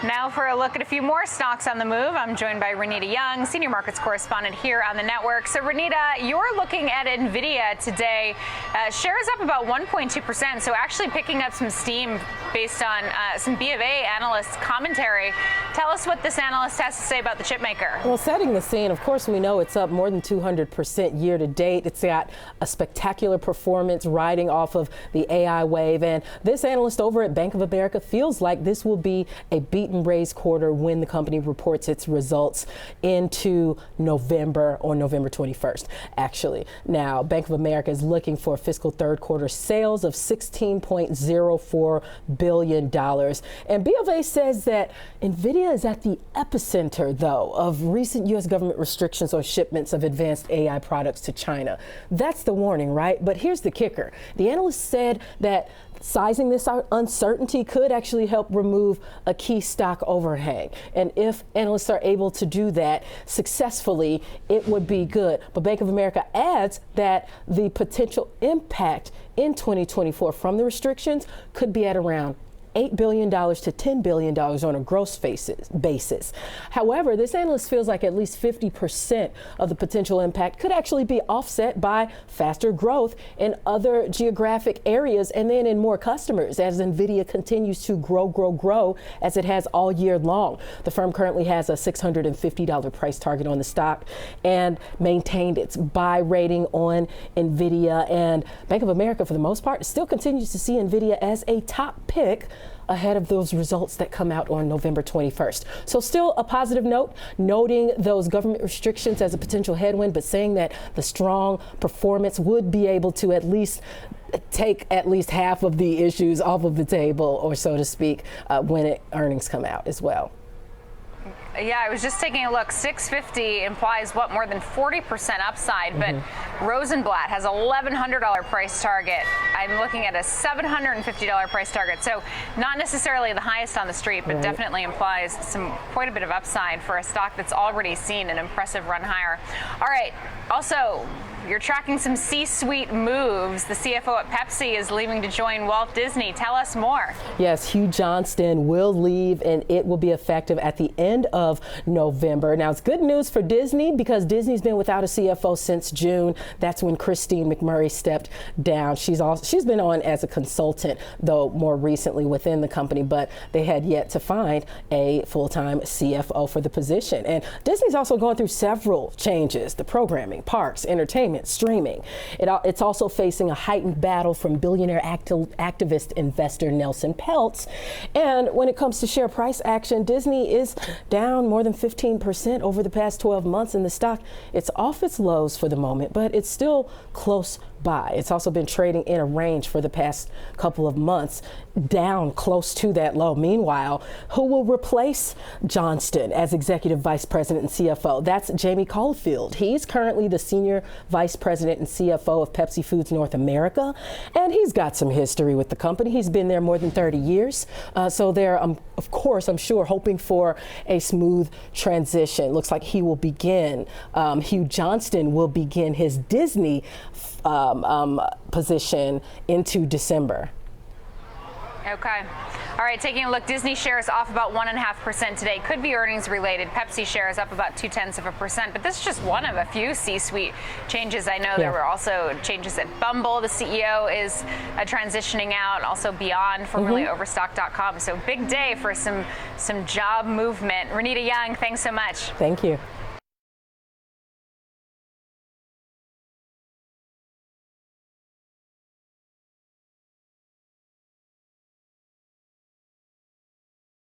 Now for a look at a few more stocks on the move. I'm joined by Renita Young, senior markets correspondent here on the network. So Renita, you're looking at Nvidia today. Shares up about 1.2%, so actually picking up some steam based on some BofA analyst commentary. Tell us what this analyst has to say about the chip maker. Well, setting the scene, of course, we know it's up more than 200% year to date. It's got a spectacular performance riding off of the AI wave. And this analyst over at Bank of America feels like this will be a beat and raise quarter when the company reports its results into November, or November 21st, actually. Now, Bank of America is looking for fiscal third quarter sales of $16.04 billion. And BofA says that Nvidia is at the epicenter, though, of recent U.S. government restrictions on shipments of advanced AI products to China. That's the warning, right? But here's the kicker. The analyst said that sizing this uncertainty could actually help remove a key stock overhang. And if analysts are able to do that successfully, it would be good. But Bank of America adds that the potential impact in 2024 from the restrictions could be at around $8 billion to $10 billion on a gross basis. However, this analyst feels like at least 50% of the potential impact could actually be offset by faster growth in other geographic areas and then in more customers as Nvidia continues to grow as it has all year long. The firm currently has a $650 price target on the stock and maintained its buy rating on Nvidia. And Bank of America, for the most part, still continues to see Nvidia as a top pick ahead of those results that come out on November 21st. So still a positive note, noting those government restrictions as a potential headwind, but saying that the strong performance would be able to at least take at least half of the issues off of the table, or so to speak, when earnings come out as well. Yeah, I was just taking a look. 650 implies what, more than 40% upside, but Rosenblatt has $1,100 price target. I'm looking at a $750 price target. So not necessarily the highest on the street, but definitely implies quite a bit of upside for a stock that's already seen an impressive run higher. All right. Also, you're tracking some C-suite moves. The CFO at Pepsi is leaving to join Walt Disney. Tell us more. Yes, Hugh Johnston will leave, and it will be effective at the end of November. Now, it's good news for Disney because Disney's been without a CFO since June. That's when Christine McMurray stepped down. She's been on as a consultant, though, more recently within the company, but they had yet to find a full-time CFO for the position. And Disney's also going through several changes: the programming, parks, entertainment, streaming. It's also facing a heightened battle from billionaire activist investor Nelson Peltz. And when it comes to share price action, Disney is down more than 15% over the past 12 months in the stock. It's off its lows for the moment, but it's still close by. It's also been trading in a range for the past couple of months, down close to that low. Meanwhile, who will replace Johnston as executive vice president and CFO? That's Jamie Caulfield. He's currently the senior vice president and CFO of Pepsi Foods North America, and he's got some history with the company. He's been there more than 30 years. So they're, of course, I'm sure, hoping for a smooth transition. Looks like he will begin, Hugh Johnston will begin his Disney position into December. Okay. All right, taking a look, Disney shares off about 1.5% today. Could be earnings related. Pepsi shares up about 0.2%, but this is just one of a few C-suite changes. I know there were also changes at Bumble. The CEO is transitioning out, also Beyond, formerly Overstock.com. So big day for some job movement. Renita Young, thanks so much. Thank you.